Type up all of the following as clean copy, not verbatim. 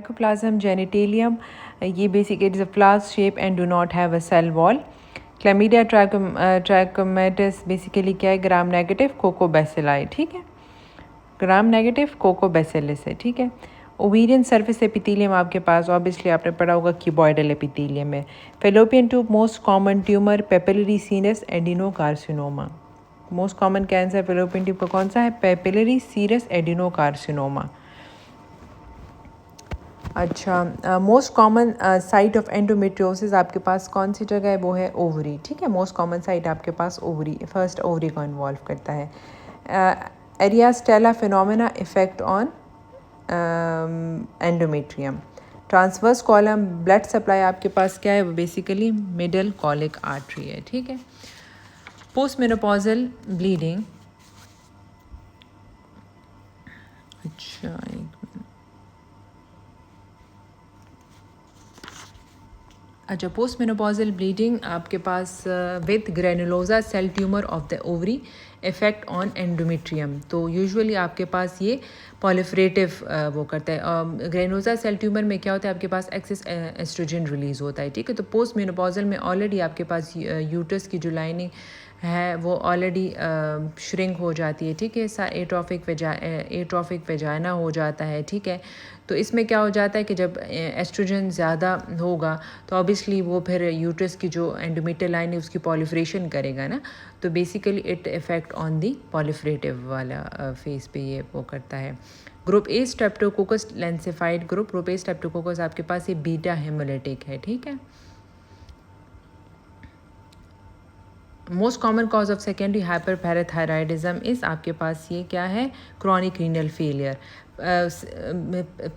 Mycoplasma genitalium, ये basic it is a flask shape and do not have a cell wall. Chlamydia trachomatis basically क्या है, gram negative कोकोबैसिलाई. ठीक है, gram negative कोकोबैसिलस है. ठीक है. ओवेरियन सर्फेस एपिथेलियम आपके पास ऑब्वियसली आपने पढ़ा होगा क्यूबॉइडल एपिथेलियम है. Fallopian tube most common tumour papillary serous adenocarcinoma. Most common cancer fallopian tube का कौन सा है, पेपिलरी सीरस एडिनोकार्सिनोमा. अच्छा, most common site of endometriosis आपके पास कौन सी जगह है, वो है ओवरी. ठीक है, मोस्ट कॉमन साइट आपके पास ओवरी, फर्स्ट ओवरी को इन्वॉल्व करता है. Arias Stella phenomena effect on endometrium. Transverse column blood supply आपके पास क्या है, वो बेसिकली मिडल कॉलिक आर्टरी है. ठीक है. Post menopausal bleeding. अच्छा, अच्छा, पोस्ट मेनोपॉजल ब्लीडिंग आपके पास with granulosa cell tumour of the ovary effect on endometrium. तो यूजुअली आपके पास ये पॉलिफरेटिव वो करता है. ग्रेनुलोजा सेल ट्यूमर में क्या होता है, आपके पास एक्सेस एस्ट्रोजन रिलीज होता है. ठीक है. तो पोस्ट मेनोपॉजल में ऑलरेडी आपके पास यूट्रस की जो लाइनिंग है वो ऑलरेडी श्रिंक हो जाती है. ठीक है. एट्रोफिक वेजाइना हो जाता है. ठीक है. तो इसमें क्या हो जाता है कि जब एस्ट्रोजन ज़्यादा होगा तो ऑब्वियसली वो फिर यूट्रस की जो एंडोमेट्रियल लाइन है उसकी पॉलिफरेशन करेगा ना. तो basically it effect on the proliferative वाला फेस पे ये वो करता है. Group A streptococcus Lancefield group. Group A streptococcus आपके पास ये बीटा हेमोलिटिक है. ठीक है. Most common cause of secondary hyperparathyroidism is आपके पास ये क्या है, क्रॉनिक रीनल फेलियर.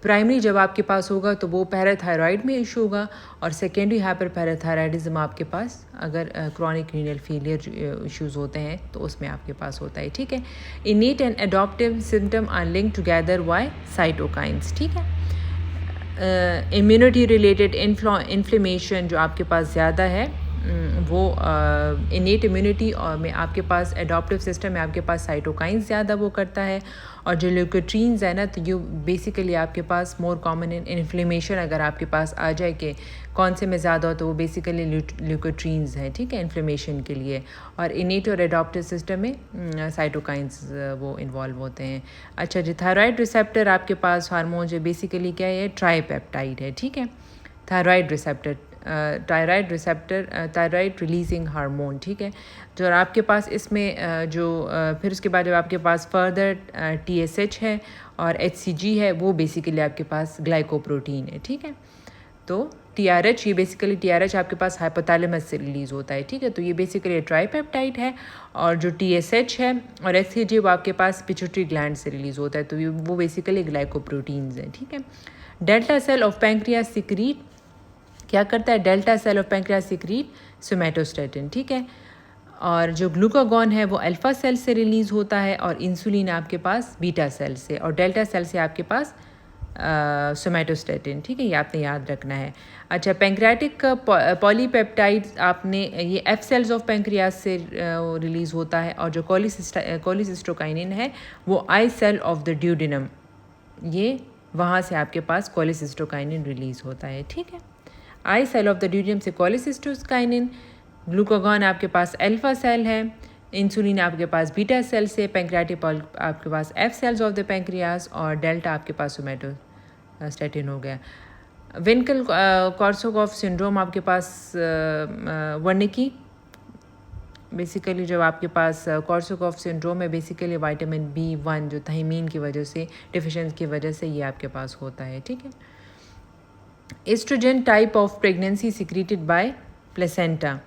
प्राइमरी जब आपके पास होगा तो वो पैराथायराइड में इशू होगा, और सेकेंडरी हाइपरपैराथायराइडिज्म आपके पास अगर क्रॉनिक रीनल फेलियर इश्यूज होते हैं तो उसमें आपके पास होता है. ठीक है. Innate and adaptive system are link together by cytokines. ठीक है. इम्यूनिटी रिलेटेड इन्फ्लेमेशन जो आपके पास ज़्यादा है वो इनेट इम्यूनिटी और में आपके पास एडॉप्टिव सिस्टम में आपके पास साइटोकाइंस ज़्यादा वो करता है. और जो ल्यूकोट्रीन्स है ना, तो ये बेसिकली आपके पास मोर कॉमन इन्फ्लेमेशन अगर आपके पास आ जाए कि कौन से में ज़्यादा हो तो वो बेसिकली ल्यूकोट्रीन्स हैं. ठीक है, इन्फ्लेमेशन के लिए. और इनेट और एडॉप्टिव सिस्टम में साइटोकाइंस वो इन्वॉल्व होते हैं. अच्छा जी, थायराइड रिसेप्टर आपके पास हार्मोन जो बेसिकली क्या है, ट्राईपेप्टाइड है. ठीक है. Thyroid receptor thyroid releasing hormone. ठीक है. जो आपके पास इसमें फिर उसके बाद जब आपके पास फर्दर TSH है और HCG है, वो बेसिकली आपके पास ग्लाइकोप्रोटीन है. ठीक है. तो TRH, ये बेसिकली TRH आपके पास हाइपोथैलेमस से रिलीज़ होता है. ठीक है. तो ये बेसिकली ट्राईपेप्टाइड है. और जो TSH है और HCG वो आपके पास पिट्यूटरी ग्लैंड से रिलीज़ होता है. तो ये वो बेसिकली ग्लाइकोप्रोटीन्स हैं. ठीक है. Delta cell of pancreas secrete क्या करता है, delta cell of pancreas secrete somatostatin. ठीक है. और जो ग्लूकागॉन है वो अल्फा सेल से रिलीज़ होता है, और इंसुलिन आपके पास बीटा सेल से, और डेल्टा सेल से आपके पास सोमैटोस्टेटिन. ठीक है, ये आपने याद रखना है. अच्छा, पैंक्रियाटिक पॉलीपेप्टाइड्स आपने ये F सेल्स ऑफ पैंक्रियास से रिलीज़ होता है, और जो कोलिसिस्टोकाइनिन है वो I cell of the duodenum, ये वहाँ से आपके पास कोलिसिस्टोकाइनिन रिलीज़ होता है. ठीक है. I cell of the duodenum से कोलिसिस्टोकाइनिन. ग्लूकागॉन आपके पास अल्फा सेल है, इंसुलिन आपके पास बीटा सेल से, पैंक्रियाटिक आपके पास F cells of the pancreas, और डेल्टा आपके पास सोमैटोस्टेटिन हो गया. विंकल कॉर्सोकॉफ सिंड्रोम आपके पास वर्निकी, बेसिकली जब आपके पास कॉर्सोकॉफ सिंड्रोम है बेसिकली विटामिन B1 जो थायमीन की वजह से डिफिशिएंसी की वजह से ये आपके पास होता है. ठीक है. Oestrogen type of pregnancy secreted by placenta.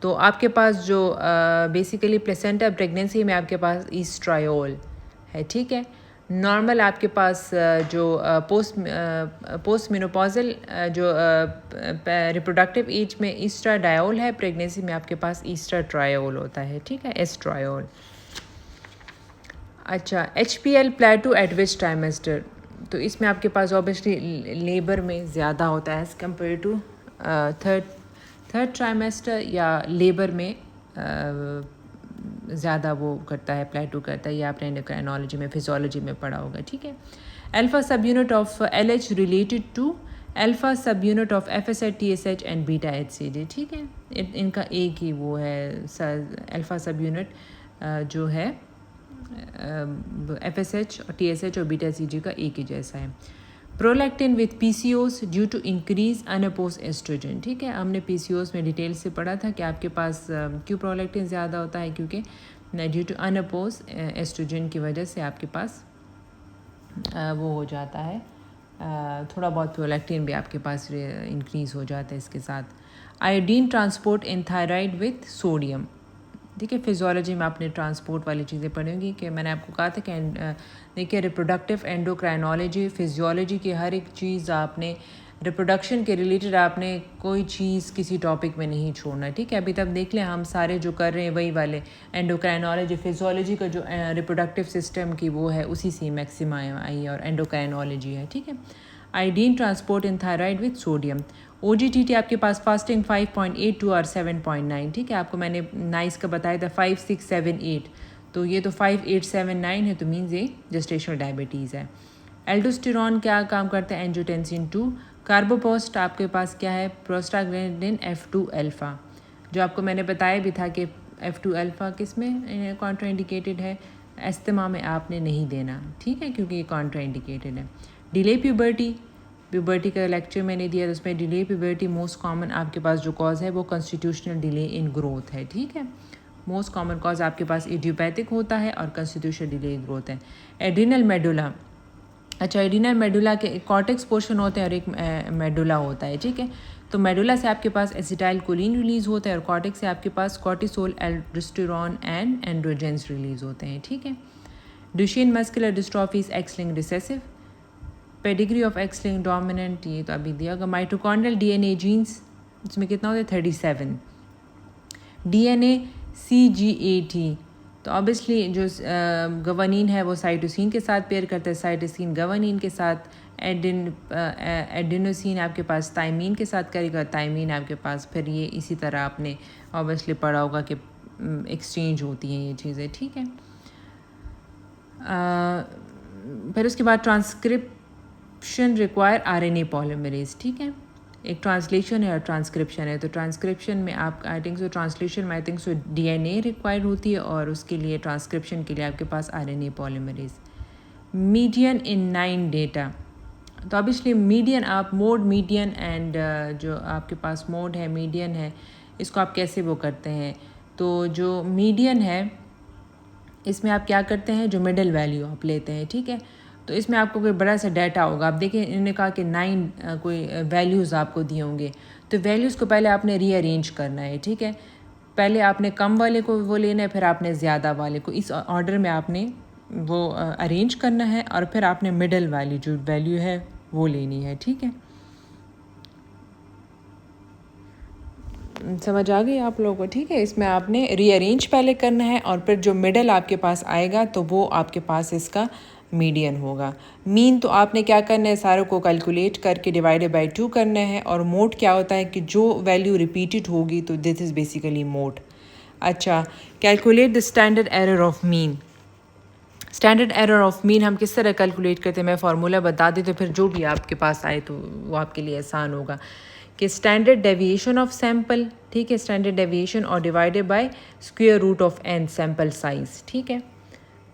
तो आपके पास जो बेसिकली प्लेसेंटा प्रेगनेंसी में आपके पास ईस्ट्रायोल है. ठीक है. नॉर्मल आपके पास जो पोस्ट मेनोपॉजल जो रिप्रोडक्टिव एज में ईस्ट्राडायोल है, प्रेगनेंसी में आपके पास ईस्ट्राट्रायोल होता है. ठीक है, एस्ट्रायोल. अच्छा, HPL plateau at which trimester. तो इसमें आपके पास ऑब्वियसली लेबर में ज़्यादा होता है as compare to third trimester, या लेबर में ज़्यादा वो करता है, प्लेटो करता है. ये आपने एंडोक्राइनोलॉजी में फिजियोलॉजी में पढ़ा होगा. ठीक है. Alpha subunit of LH related to alpha subunit of FSH TSH and beta HCG, ठीक है। इनका एक ही वो है अल्फ़ा सब यूनिट जो है FSH और TSH और बीटा HCG का एक ही जैसा है। Prolactin with PCOS due to increase unopposed oestrogen, ठीक है। हमने PCOS में डिटेल से पढ़ा था कि आपके पास क्यों प्रोलैक्टिन ज़्यादा होता है, क्योंकि ड्यू टू अनअपोज एस्ट्रोजन की वजह से आपके पास वो हो जाता है, थोड़ा बहुत प्रोलैक्टिन भी आपके पास इंक्रीज़ हो जाता है इसके साथ। Iodine transport in thyroid with sodium, ठीक है। फिजियोलॉजी में आपने ट्रांसपोर्ट वाली चीज़ें पढ़ी होंगी कि मैंने आपको कहा था कि देखिए रिप्रोडक्टिव एंडोक्राइनोलॉजी फिजियोलॉजी की हर एक चीज़ आपने रिप्रोडक्शन के रिलेटेड आपने कोई चीज़ किसी टॉपिक में नहीं छोड़ना, ठीक है। अभी तक देख लें हम सारे जो कर रहे हैं वही वाले एंडोक्राइनोलॉजी फिजियोलॉजी का जो रिप्रोडक्टिव सिस्टम की वो है उसी से मैक्सिमा आई और एंडोक्राइनोलॉजी है, ठीक है। Iodine transport in thyroid with sodium. OGTT आपके पास फास्टिंग 5.82 और 7.9, ठीक है। आपको मैंने नाइस का बताया था 5, 6, 7, 8, तो ये तो 5, 8, 7, 9 है, तो मीन्स ये जेस्टेशनल डायबिटीज़ है। एल्डोस्टेरॉन क्या काम करता है, एंजियोटेंसिन 2। कार्बोपोस्ट आपके पास क्या है, प्रोस्टाग्लैंडिन F2 अल्फ़ा, जो आपको मैंने बताया भी था कि F2 अल्फ़ा किस में कॉन्ट्राइंडिकेटेड है, अस्थमा में आपने नहीं देना, ठीक है, क्योंकि ये कॉन्ट्राइंडिकेटेड है। डिले प्यूबर्टी का लेक्चर मैंने दिया, तो उसमें डिले प्यूबर्टी मोस्ट कॉमन आपके पास जो कॉज है वो कॉन्स्टिट्यूशनल डिले इन ग्रोथ है, ठीक है। मोस्ट कॉमन कॉज आपके पास इडियोपैथिक होता है और कॉन्स्टिट्यूशनल डिले इन ग्रोथ है। एड्रिनल मेडुला, अच्छा एड्रिनल मेडुला के कॉर्टेक्स पोर्शन होते हैं और एक मेडुला होता है, ठीक है। तो मेडुला से आपके पास एसिटाइल कोलिन रिलीज़ होता है और कॉर्टेक्स से आपके पास cortisol, aldosterone and androgens release होते हैं, ठीक है। Duchenne muscular dystrophy is X-linked recessive. Pedigree of X-linked dominant, ये तो अभी दिया होगा। माइटोकॉन्ड्रियल DNA जीन्स इसमें कितना होता है 37। DNA CGAT, तो ऑब्वियसली जो गवानीन है वो साइटोसिन के साथ पेयर करता है, साइटोसिन गवानीन के साथ। एडेनोसिन आपके पास थायमीन के साथ करेगा, थायमीन आपके पास फिर ये इसी तरह आपने ऑब्वियसली पढ़ा होगा कि एक्सचेंज होती हैं ये चीज़ें, ठीक है। फिर उसके बाद ट्रांसक्रिप्शन रिक्वायर RNA पॉलीमरेज, ठीक है। एक ट्रांसलेशन है और ट्रांसक्रिप्शन है, तो ट्रांसक्रिप्शन में आप आई थिंक सो ट्रांसलेशन में I think so DNA required होती है और उसके लिए ट्रांसक्रिप्शन के लिए आपके पास RNA पॉलीमरेज। मीडियन इन 9 डेटा, तो ऑब्वियसली मीडियन आप मोड मीडियन एंड जो आपके पास मोड है मीडियन है, इसको आप कैसे वो करते हैं, तो जो मीडियन है इसमें आप क्या करते हैं, जो मिडल वैल्यू आप लेते हैं, ठीक है। तो इसमें आपको कोई बड़ा सा डाटा होगा, आप देखिए इन्होंने कहा कि 9 कोई वैल्यूज़ आपको दिए होंगे, तो वैल्यूज़ को पहले आपने रीअरेंज करना है, ठीक है। पहले आपने कम वाले को वो लेना है, फिर आपने ज़्यादा वाले को, इस ऑर्डर में आपने वो अरेंज करना है और फिर आपने मिडल वैल्यू जो वैल्यू है वो लेनी है, ठीक है। समझ आ गई आप लोगों को, ठीक है। इसमें आपने रीअरेंज पहले करना है और फिर जो मिडल आपके पास आएगा तो वो आपके पास इसका मीडियन होगा। मीन तो आपने क्या करना है, सारों को कैलकुलेट करके डिवाइडेड बाय 2 करना है। और मोड क्या होता है कि जो वैल्यू रिपीटेड होगी तो दिस इज़ बेसिकली मोड। अच्छा, calculate the standard error of mean. Standard error of mean हम किस तरह कैलकुलेट करते हैं, मैं फार्मूला बता दी तो फिर जो भी आपके पास आए तो वो आपके लिए आसान होगा कि स्टैंडर्ड डेविएशन ऑफ सैम्पल, ठीक है, स्टैंडर्ड डेविएशन और divided by square root of n sample size, ठीक है।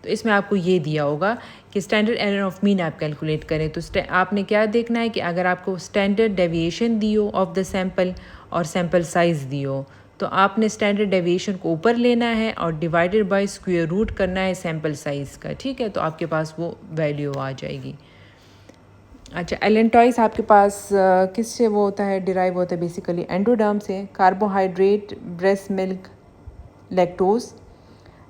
तो इसमें आपको ये दिया होगा कि स्टैंडर्ड एरर ऑफ मीन आप कैलकुलेट करें, तो आपने क्या देखना है कि अगर आपको स्टैंडर्ड डेविएशन दियो ऑफ द सैम्पल और सैम्पल साइज़ दियो, तो आपने स्टैंडर्ड डेविएशन को ऊपर लेना है और डिवाइडेड बाय स्क्वायर रूट करना है सैम्पल साइज़ का, ठीक है। तो आपके पास वो वैल्यू आ जाएगी। अच्छा, एलेंटॉइस आपके पास किससे वो होता है, डिराइव होता है बेसिकली एंडोडर्म से। Carbohydrate, breast milk, lactose.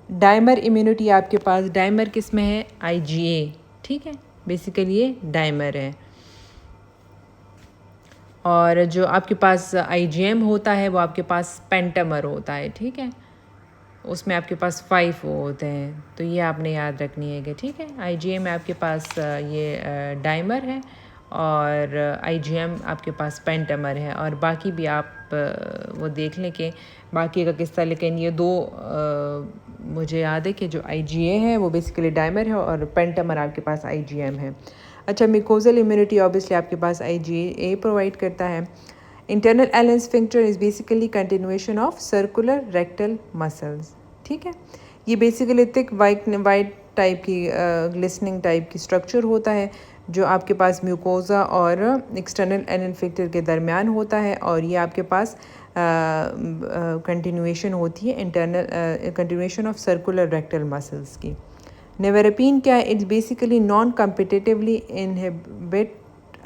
Dimer immunity आपके पास, डाइमर किस में है, IgA, ठीक है, बेसिकली ये डाइमर है। और जो आपके पास IgM होता है वो आपके पास पेंटामर होता है, ठीक है, उसमें आपके पास 5 वो होते हैं, तो ये आपने याद रखनी है कि ठीक है। IgA में आपके पास ये डाइमर है और IgM आपके पास पेंटामर है, और बाकी भी आप वो देख लें कि बाकी का किस्सा, लेकिन ये दो मुझे याद है कि जो IgA है वो बेसिकली डाइमर है और पेंटामर आपके पास IgM है। अच्छा, म्यूकोजल इम्यूनिटी ऑब्वियसली आपके पास IgA प्रोवाइड करता है। इंटरनल एलन sphincter is basically continuation of circular rectal muscles, ठीक है। ये बेसिकली थिक वाइट टाइप की ग्लिसनिंग टाइप की स्ट्रक्चर होता है जो आपके पास म्यूकोजा और एक्सटर्नल एलन स्फिंक्टर के दरमियान होता है, और ये आपके पास कंटिन्यूएशन होती है internal continuation of circular rectal muscles की। नेवेरेपिन क्या है? It's basically non competitively inhibit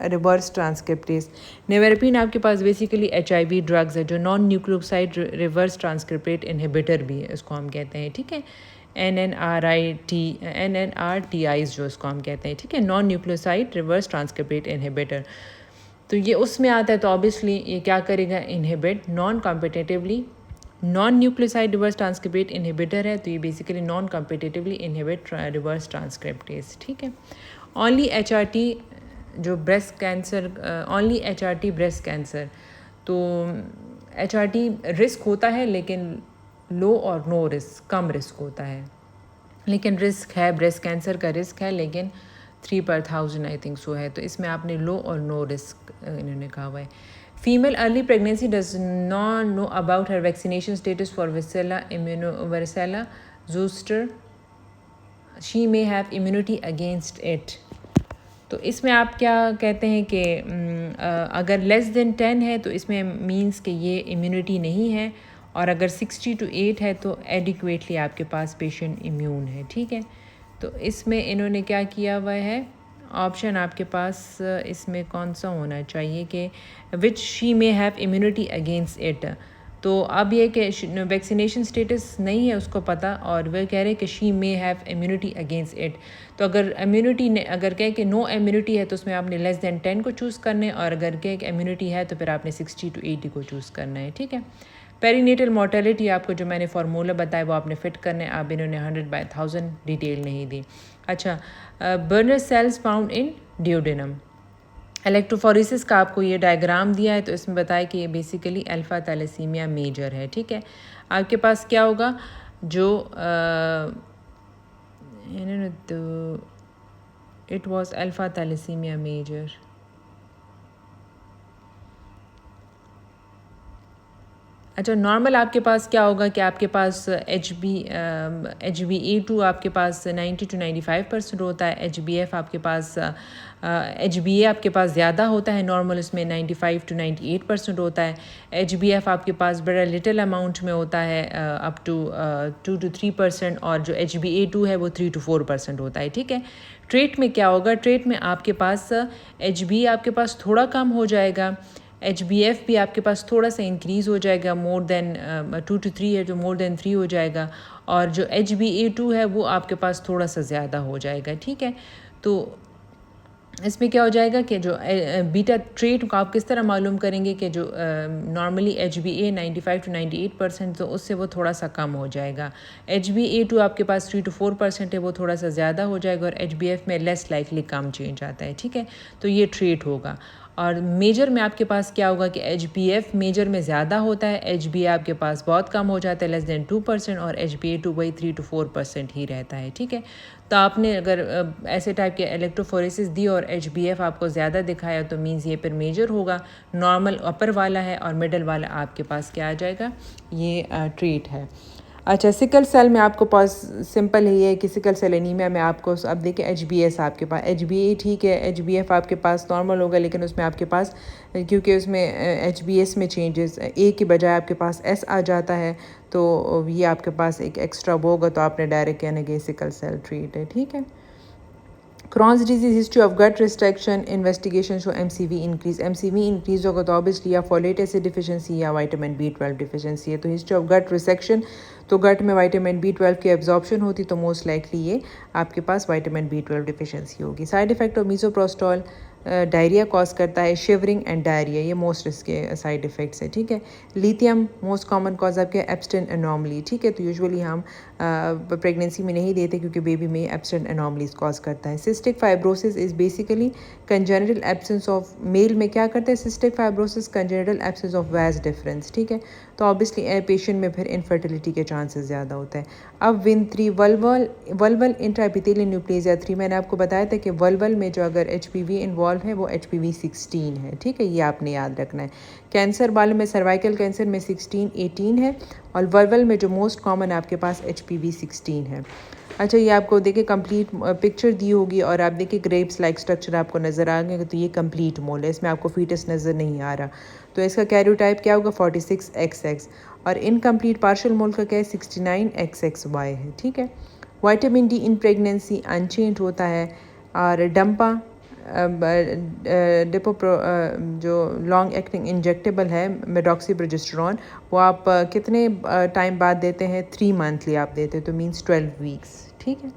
reverse transcriptase. Nevirapine आपके पास बेसिकली HIV ड्रग्स है जो non nucleoside reverse transcriptase inhibitor भी है, इसको हम कहते हैं, ठीक है। NNRTIs जो इसको हम कहते हैं, ठीक है, non nucleoside reverse transcriptase inhibitor. तो ये उसमें आता है, तो ऑब्वियसली ये क्या करेगा? Inhibit non competitively. Non nucleoside reverse transcriptase inhibitor है, तो ये basically non competitively inhibit reverse transcriptase, ठीक है। ओनली HRT जो breast cancer, only HRT breast cancer, तो HRT रिस्क होता है लेकिन लो और नो रिस्क, कम रिस्क होता है, लेकिन रिस्क है, ब्रेस्ट कैंसर का रिस्क है, लेकिन 3/1000 आई थिंक सो है, तो इसमें आपने लो और नो रिस्क इन्होंने कहा हुआ है। Female early pregnancy does not know about her vaccination status for varicella zoster, she may have immunity against it. तो इसमें आप क्या कहते हैं कि अगर लेस देन 10 है तो इसमें मींस कि ये इम्यूनिटी नहीं है, और अगर 60 to 8 है तो एडिक्वेटली आपके पास पेशेंट इम्यून है, ठीक है। तो इसमें इन्होंने क्या किया हुआ है? ऑप्शन आपके पास इसमें कौन सा होना चाहिए कि which she may have immunity against it. तो अब ये कि वैक्सीनेशन स्टेटस नहीं है उसको पता, और वह कह रहे हैं कि she may have immunity against it. तो अगर इम्यूनिटी ने अगर कहे कि नो इम्यूनिटी है तो उसमें आपने लेस देन 10 को चूज़ करना है, और अगर कहे कि इम्यूनिटी है तो फिर आपने 60 to 80 को चूज़ करना है, ठीक है। पेरीनेटल मोर्टेलिटी आपको जो मैंने फार्मूला बताया वो आपने फिट करना है, अब इन्होंने 100/1000 डिटेल नहीं दी। अच्छा, Brunner cells found in duodenum. Electrophoresis का आपको ये डायग्राम दिया है, तो इसमें बताया कि ये बेसिकली अल्फ़ा थैलेसीमिया मेजर है, ठीक है। आपके पास क्या होगा? जो it was alpha thalassaemia major. अच्छा, नॉर्मल आपके पास क्या होगा कि आपके पास HbA2 आपके पास 90 to 95% होता है। HbF आपके पास HbA आपके पास ज़्यादा होता है, नॉर्मल उसमें 95 to 98% होता है। HbF आपके पास बड़ा लिटिल अमाउंट में होता है, अप टू 2 to 3%, और जो HbA2 है वो 3 to 4% होता है, ठीक है। ट्रेट में क्या होगा? ट्रेट में आपके पास HbA आपके पास थोड़ा कम हो जाएगा, HbF भी आपके पास थोड़ा सा इंक्रीज़ हो जाएगा, मोर देन 2 to 3 है जो मोर देन 3 हो जाएगा, और जो HbA2 है वो आपके पास थोड़ा सा ज़्यादा हो जाएगा, ठीक है। तो इसमें क्या हो जाएगा कि जो बीटा ट्रेट को आप किस तरह मालूम करेंगे कि जो नॉर्मली HbA 95 to 98%, तो उससे वो थोड़ा सा कम हो जाएगा। HbA2 आपके पास 3 to 4% है, वो थोड़ा सा ज़्यादा हो जाएगा, और HbF में लेस लाइकली कम चेंज आता है, ठीक है। तो ये ट्रेट होगा। और मेजर में आपके पास क्या होगा कि HbF मेजर में ज़्यादा होता है, HbA आपके पास बहुत कम हो जाता है, लेस देन 2%, और HbA2 वही 3 to 4% ही रहता है, ठीक है। तो आपने अगर ऐसे टाइप के इलेक्ट्रोफोरेसिस दी और HbF आपको ज़्यादा दिखाया तो मीन्स ये फिर मेजर होगा। नॉर्मल अपर वाला है और मिडल वाला आपके पास क्या आ जाएगा? ये ट्रेट है। अच्छा, सिकल सेल में आपको पास सिंपल ही है कि सिकल सेल एनीमिया में आपको अब देखिए HbS आपके पास HbA ठीक है, HbF आपके पास नॉर्मल होगा, लेकिन उसमें आपके पास क्योंकि उसमें HbS में चेंजेस A की बजाय आपके पास S आ जाता है, तो ये आपके पास एक एक्स्ट्रा वो होगा, तो आपने डायरेक्ट कहना कि सिकल सेल ट्रीट है, ठीक है। Crohn's disease history of gut restriction investigation show MCV increase होगा, तो ऑब्वियसली या फोलेट एसिड डिफिशिएंसी या विटामिन B12 डिफिशिएंसी है। तो हिस्ट्री ऑफ गट रिसेक्शन, तो गट में विटामिन B12 की एब्जॉर्प्शन होती, तो मोस्ट लाइकली ये आपके पास विटामिन B12 डिफिशिएंसी होगी। Side effect of misoprostol diarrhoea cause करता है, शिवरिंग एंड डायरिया, ये मोस्ट इसके साइड इफ़ेक्ट्स है, ठीक है। लिथियम मोस्ट कॉमन कॉज आपके एब्स्टेंट एनॉमली, ठीक है। तो यूजुअली हम प्रेगनेंसी में नहीं देते क्योंकि बेबी में एब्स्टेंट एनॉमलीज कॉज करता है। Cystic fibrosis is basically congenital absence of, male में क्या करता है cystic fibrosis? Congenital absence of vas deferens, ठीक है। तो ऑब्वियसली पेशेंट में फिर इनफर्टिलिटी के चांसेस ज़्यादा होता है। अब विन 3 वल्वल इंट्राएपिथेलियल न्यूप्लेजिया 3, मैंने आपको बताया था कि वल्वल में जो अगर HPV इन्वॉल्व है वो HPV 16 है, ठीक है, ये आपने याद रखना है। कैंसर वालों में सर्वाइकल कैंसर में 16, 18 है, और वल्वल में जो मोस्ट कॉमन आपके पास HPV 16 है। अच्छा, ये आपको देखिए कंप्लीट पिक्चर दी होगी, और आप देखिए ग्रेप्स लाइक स्ट्रक्चर आपको नज़र आ गया, तो ये कंप्लीट मोल है, इसमें आपको फीटस नज़र नहीं आ रहा। तो इसका कैरियोटाइप क्या होगा 46XX, और इनकम्प्लीट पार्शियल मोल का क्या है 69XXY है, ठीक है। Vitamin D in pregnancy unchanged होता है, और डंपा डिपोप्रो जो लॉन्ग एक्टिंग इंजेक्टेबल है मेडॉक्सीप्रोजेस्टेरॉन, वो आप कितने टाइम बाद देते हैं 3 मंथली आप देते हैं, तो मीन्स 12 वीक्स, ठीक है।